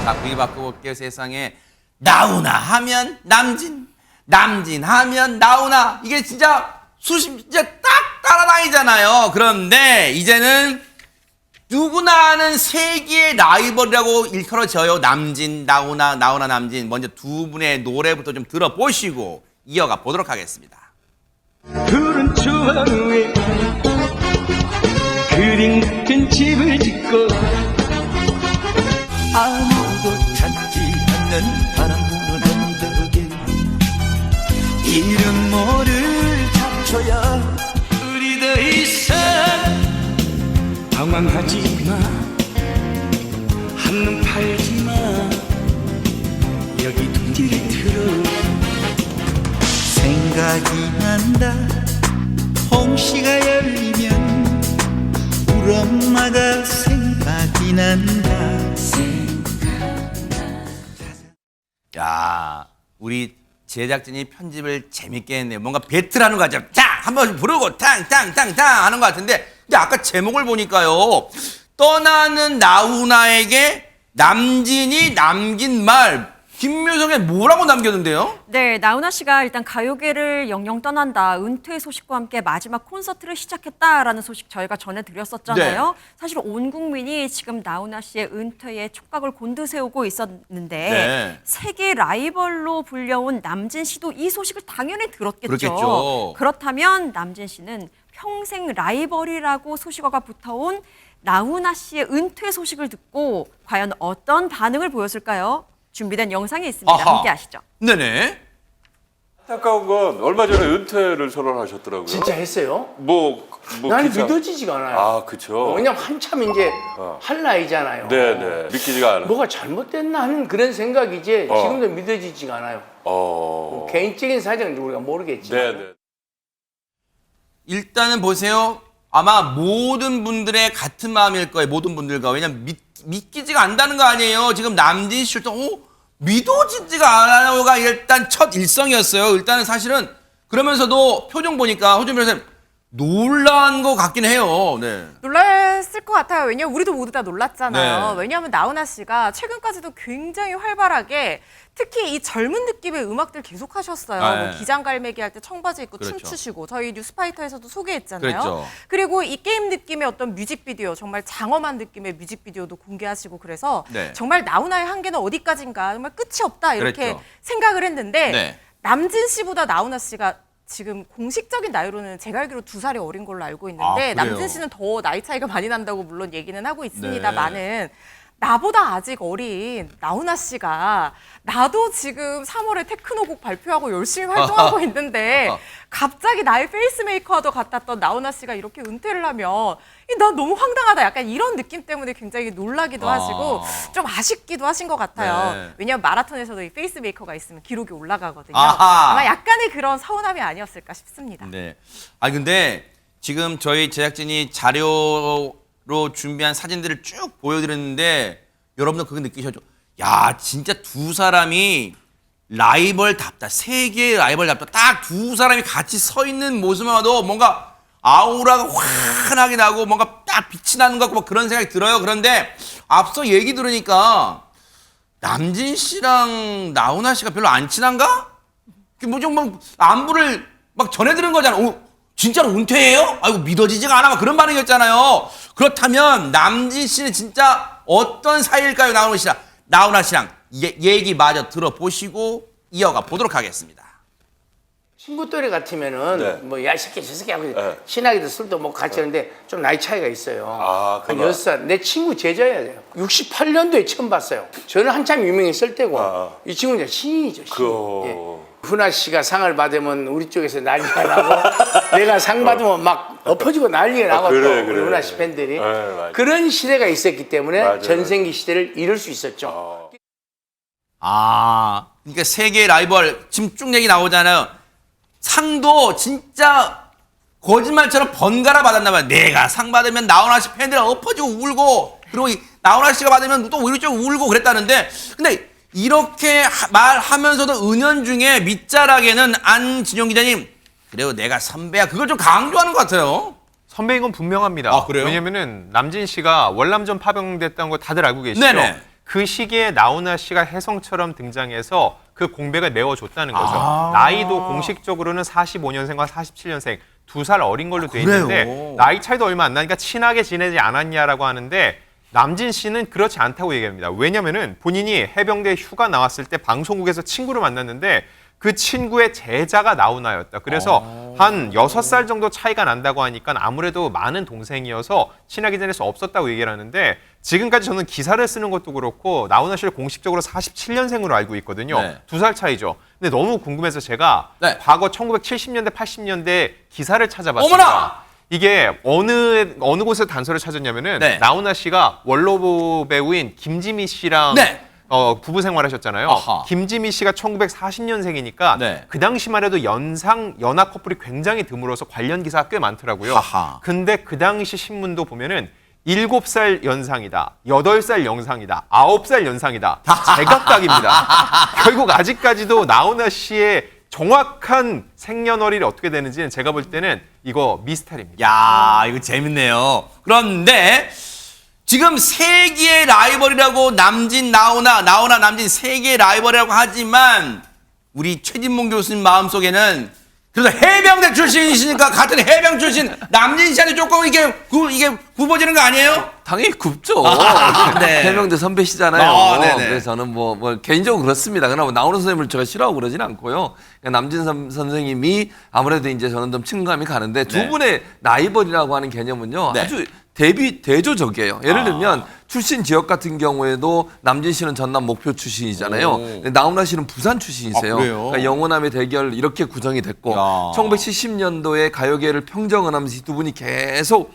자, 분위기 바꿔볼게요. 세상에 나훈아 하면 남진, 남진 하면 나훈아. 이게 진짜 진짜 딱 따라다니잖아요. 그런데 이제는 누구나 아는 세계의 라이벌이라고 일컬어져요. 남진, 나훈아, 나훈아, 남진. 먼저 두 분의 노래부터 좀 들어보시고 이어가 보도록 하겠습니다. 푸른 초원 위에 그림 같은 집을 짓고 아무도 찾지 않는 바람 부는 언덕에 이름 모를 잡초야 우리 더 이상 방황하지 마 한눈 팔지 마 여기 둥지를 틀어 생각이 난다 홍시가 열리면 우리 엄마가 생각이 난다. 야, 우리 제작진이 편집을 재밌게 했네요. 뭔가 배틀하는 거 같죠. 자, 한번 부르고 탕탕탕탕 하는 것 같은데, 근데 아까 제목을 보니까요. 떠나는 나훈아에게 남진이 남긴 말. 김묘성에 뭐라고 남겼는데요? 네, 나훈아 씨가 일단 가요계를 영영 떠난다, 은퇴 소식과 함께 마지막 콘서트를 시작했다라는 소식 저희가 전해드렸었잖아요. 네. 사실 온 국민이 지금 나훈아 씨의 은퇴에 촉각을 곤두세우고 있었는데 네. 세계 라이벌로 불려온 남진 씨도 이 소식을 당연히 들었겠죠. 그렇겠죠. 그렇다면 남진 씨는 평생 라이벌이라고 소식어가 붙어온 나훈아 씨의 은퇴 소식을 듣고 과연 어떤 반응을 보였을까요? 준비된 영상이 있습니다. 아하. 함께 하시죠. 네네. 안타까운 건 얼마 전에 은퇴를 선언하셨더라고요. 진짜 했어요? 기사. 나는 믿어지지가 않아요. 아, 그쵸. 왜냐면 한참 이제 어. 할 나이잖아요. 네네. 믿기지가 않아. 뭐가 잘못됐나 하는 그런 생각이지 지금도 믿어지지가 않아요. 개인적인 사정은 우리가 모르겠지. 네네. 일단은 보세요. 아마 모든 분들의 같은 마음일 거예요. 모든 분들과. 왜냐면 믿기지가 않다는 거 아니에요. 지금 남진 씨도 믿어지지가 않아요가 일단 첫 일성이었어요. 일단은 사실은 그러면서도 표정 보니까 호준 변호사님 놀란 것 같긴 해요. 네. 놀랐을 것 같아요. 왜냐면 우리도 모두 다 놀랐잖아요. 네. 왜냐하면 나훈아 씨가 최근까지도 굉장히 활발하게 특히 이 젊은 느낌의 음악들 계속 하셨어요. 네. 뭐 기장갈매기 할 때 청바지 입고 그렇죠. 춤추시고 저희 뉴스파이터에서도 소개했잖아요. 그랬죠. 그리고 이 게임 느낌의 어떤 뮤직비디오 정말 장엄한 느낌의 뮤직비디오도 공개하시고 그래서 네. 정말 나훈아의 한계는 어디까지인가 정말 끝이 없다 이렇게 그랬죠. 생각을 했는데 네. 남진 씨보다 나훈아 씨가 지금 공식적인 나이로는 제가 알기로 2살이 어린 걸로 알고 있는데 아, 그래요? 남진 씨는 더 나이 차이가 많이 난다고 물론 얘기는 하고 있습니다만은 네. 나보다 아직 어린 나훈아 씨가 나도 지금 3월에 테크노곡 발표하고 열심히 활동하고 있는데 갑자기 나의 페이스메이커와도 같았던 나훈아 씨가 이렇게 은퇴를 하면 나 너무 황당하다 약간 이런 느낌 때문에 굉장히 놀라기도 하시고 좀 아쉽기도 하신 것 같아요. 네. 왜냐하면 마라톤에서도 이 페이스메이커가 있으면 기록이 올라가거든요. 아하. 아마 약간의 그런 서운함이 아니었을까 싶습니다. 네. 근데 지금 저희 제작진이 자료로 준비한 사진들을 쭉 보여드렸는데 여러분들 그거 느끼셨죠? 야, 진짜 두 사람이 라이벌답다. 세계의 라이벌답다. 딱 두 사람이 같이 서 있는 모습만 봐도 뭔가 아우라가 환하게 나고 뭔가 딱 빛이 나는 것 같고 뭐 그런 생각이 들어요. 그런데 앞서 얘기 들으니까 남진 씨랑 나훈아 씨가 별로 안 친한가? 뭐 안부를 막 전해 들은 거잖아. 진짜로 은퇴해요? 아이고 믿어지지가 않아. 막 그런 반응이었잖아요. 그렇다면 남진 씨는 진짜 어떤 사이일까요? 나훈아 씨랑 얘기 마저 들어보시고 이어가 보도록 하겠습니다. 친구 또래 같으면은 네. 뭐 야 새끼 저 새끼 하고 네. 친하게도 술도 먹고 같이 하는데 좀 나이 차이가 있어요. 한 그거. 6살. 내 친구 제자야 돼요. 68년도에 처음 봤어요. 저는 한참 유명했을 때고 이 친구는 신인이죠. 신인. 예. 훈아 씨가 상을 받으면 우리 쪽에서 난리가 나고 내가 상 받으면 막 엎어지고 난리가 나고 그래, 또 그래. 우리 훈아 씨 팬들이 맞아. 그런 시대가 있었기 때문에 맞아, 전생기 시대를 이룰 수 있었죠. 그러니까 세계 라이벌 지금 쭉 얘기 나오잖아요. 상도 진짜 거짓말처럼 번갈아 받았나 봐요. 내가 상 받으면 나훈아 씨 팬들 엎어지고 울고 그리고 나훈아 씨가 받으면 또 오히려 좀 울고 그랬다는데 근데 이렇게 말하면서도 은연중에 밑자락에는 안진용 기자님 그래요 내가 선배야 그걸 좀 강조하는 것 같아요. 선배인 건 분명합니다. 아, 그래요? 왜냐면은 남진 씨가 월남전 파병됐다는 거 다들 알고 계시죠? 네네. 그 시기에 나훈아 씨가 혜성처럼 등장해서 그 공백을 메워줬다는 거죠. 나이도 공식적으로는 45년생과 47년생 2살 어린 걸로 돼 있는데 그래요? 나이 차이도 얼마 안 나니까 친하게 지내지 않았냐라고 하는데 남진 씨는 그렇지 않다고 얘기합니다. 왜냐면은 본인이 해병대 휴가 나왔을 때 방송국에서 친구를 만났는데 그 친구의 제자가 나훈아였다. 그래서 한 6살 정도 차이가 난다고 하니까 아무래도 많은 동생이어서 친하게 지낼 수 없었다고 얘기를 하는데 지금까지 저는 기사를 쓰는 것도 그렇고 나훈아 씨를 공식적으로 47년생으로 알고 있거든요. 네. 2살 차이죠. 근데 너무 궁금해서 제가 네. 과거 1970년대, 80년대 기사를 찾아봤습니다. 어머나! 이게 어느 곳에서 단서를 찾았냐면은 네. 나훈아 씨가 원로 배우인 김지미 씨랑 네. 부부 생활하셨잖아요. 아하. 김지미 씨가 1940년생이니까 네. 그 당시만 해도 연하 커플이 굉장히 드물어서 관련 기사가 꽤 많더라고요. 아하. 근데 그 당시 신문도 보면은 7살 연상이다, 8살 연상이다, 9살 연상이다. 제각각입니다. 결국 아직까지도 나훈아 씨의 정확한 생년월일이 어떻게 되는지는 제가 볼 때는 이거 미스터리입니다. 야, 이거 재밌네요. 그런데 지금 세계의 라이벌이라고 남진, 나훈아, 남진 세계의 라이벌이라고 하지만 우리 최진봉 교수님 마음속에는 그래서 해병대 출신이시니까 같은 해병 출신 남진 씨한테 조금 이게 굽어지는 거 아니에요? 당연히 굽죠. 네. 해병대 선배시잖아요. 네네. 그래서 저는 뭐 개인적으로 그렇습니다. 그러나 나훈아 선생님을 제가 싫어하고 그러진 않고요. 그냥 남진 선생님이 아무래도 이제 저는 좀 친감이 가는데 두 네. 분의 라이벌이라고 하는 개념은요. 네. 아주 대조적이에요. 예를 들면 출신 지역 같은 경우에도 남진 씨는 전남 목표 출신이잖아요. 근데 나훈아 씨는 부산 출신이세요. 아, 그래요? 그러니까 영호남의 대결 이렇게 구성이 됐고 야. 1970년도에 가요계를 평정을 하면서 이 두 분이 계속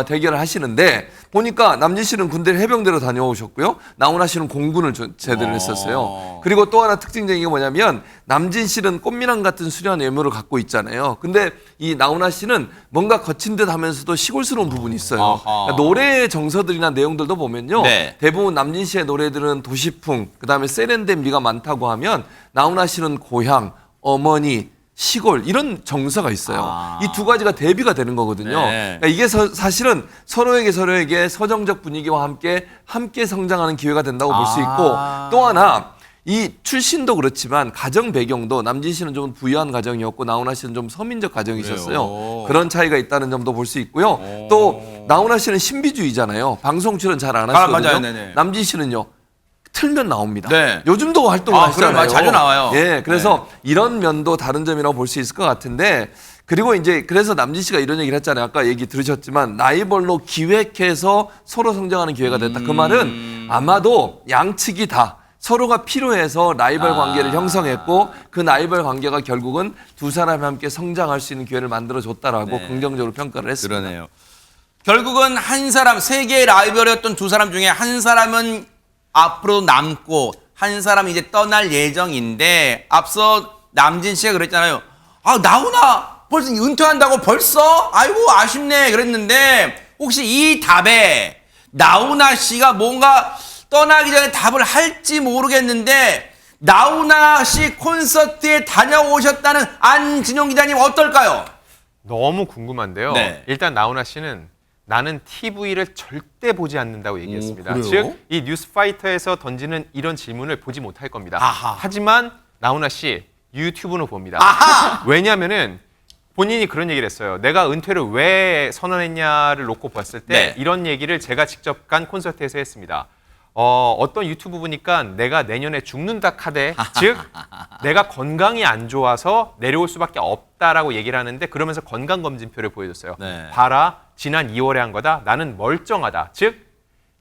대결을 하시는데 보니까 남진 씨는 군대를 해병대로 다녀오셨고요. 나훈아 씨는 공군을 제대를 했었어요. 그리고 또 하나 특징적인 게 뭐냐면 남진 씨는 꽃미남 같은 수려한 외모를 갖고 있잖아요. 근데 이 나훈아 씨는 뭔가 거친 듯 하면서도 시골스러운 부분이 있어요. 그러니까 노래의 정서들이나 내용들도 보면요. 네. 대부분 남진 씨의 노래들은 도시풍, 그다음에 세련된 미가 많다고 하면 나훈아 씨는 고향, 어머니, 시골 이런 정서가 있어요. 이 두 가지가 대비가 되는 거거든요. 네. 그러니까 이게 사실은 서로에게 서정적 분위기와 함께 성장하는 기회가 된다고 볼 수 있고 또 하나 이 출신도 그렇지만 가정 배경도 남진 씨는 좀 부유한 가정이었고 나훈아 씨는 좀 서민적 가정이셨어요. 그래요? 그런 차이가 있다는 점도 볼 수 있고요. 또 나훈아 씨는 신비주의잖아요. 방송 출연 잘 안 하시거든요. 맞아요. 네네. 남진 씨는요. 틀면 나옵니다. 네. 요즘도 활동을 하시잖아요. 그래요. 자주 나와요. 예, 그래서 이런 면도 다른 점이라고 볼 수 있을 것 같은데 그리고 이제 그래서 남진 씨가 이런 얘기를 했잖아요. 아까 얘기 들으셨지만 라이벌로 기획해서 서로 성장하는 기회가 됐다. 그 말은 아마도 양측이 다 서로가 필요해서 라이벌 관계를 형성했고 그 라이벌 관계가 결국은 두 사람이 함께 성장할 수 있는 기회를 만들어줬다라고 네. 긍정적으로 평가를 했습니다. 그러네요. 결국은 한 사람, 세계의 라이벌이었던 두 사람 중에 한 사람은 앞으로 남고 한 사람이 이제 떠날 예정인데 앞서 남진 씨가 그랬잖아요. 아, 나훈아 벌써 은퇴한다고 벌써? 아이고 아쉽네 그랬는데 혹시 이 답에 나훈아 씨가 뭔가 떠나기 전에 답을 할지 모르겠는데 나훈아 씨 콘서트에 다녀오셨다는 안진용 기자님 어떨까요? 너무 궁금한데요. 네. 일단 나훈아 씨는 나는 TV를 절대 보지 않는다고 얘기했습니다. 그래요? 즉, 이 뉴스파이터에서 던지는 이런 질문을 보지 못할 겁니다. 아하. 하지만 나훈아 씨 유튜브는 봅니다. 아하! 왜냐하면은 본인이 그런 얘기를 했어요. 내가 은퇴를 왜 선언했냐를 놓고 봤을 때 네. 이런 얘기를 제가 직접 간 콘서트에서 했습니다. 어떤 유튜브 보니까 내가 내년에 죽는다 카대, 즉 내가 건강이 안 좋아서 내려올 수밖에 없다라고 얘기를 하는데 그러면서 건강검진표를 보여줬어요. 네. 봐라, 지난 2월에 한 거다. 나는 멀쩡하다. 즉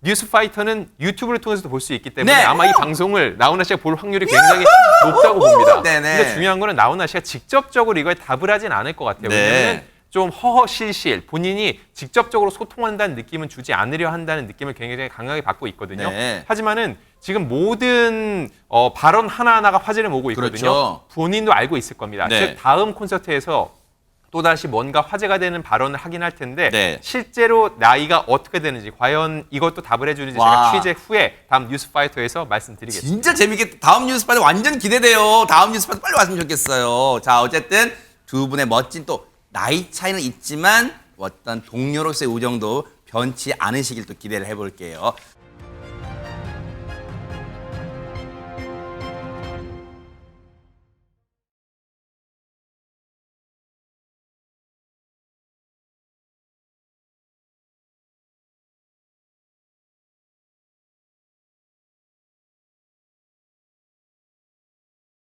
뉴스파이터는 유튜브를 통해서도 볼 수 있기 때문에 네. 아마 이 방송을 나훈아 씨가 볼 확률이 굉장히 높다고 봅니다. 네네. 근데 중요한 거는 나훈아 씨가 직접적으로 이거에 답을 하진 않을 것 같아요. 네. 왜냐하면 좀 허허실실 본인이 직접적으로 소통한다는 느낌은 주지 않으려 한다는 느낌을 굉장히 강하게 받고 있거든요. 네. 하지만은 지금 모든 발언 하나하나가 화제를 모으고 있거든요. 그렇죠. 본인도 알고 있을 겁니다. 네. 즉 다음 콘서트에서 또다시 뭔가 화제가 되는 발언을 하긴 할 텐데 네. 실제로 나이가 어떻게 되는지 과연 이것도 답을 해주는지 와. 제가 취재 후에 다음 뉴스파이터에서 말씀드리겠습니다. 진짜 재밌겠다. 다음 뉴스파이터 완전 기대돼요. 다음 뉴스파이터 빨리 왔으면 좋겠어요. 자, 어쨌든 두 분의 멋진 또 나이 차이는 있지만 어떤 동료로서의 우정도 변치 않으시길 또 기대를 해볼게요.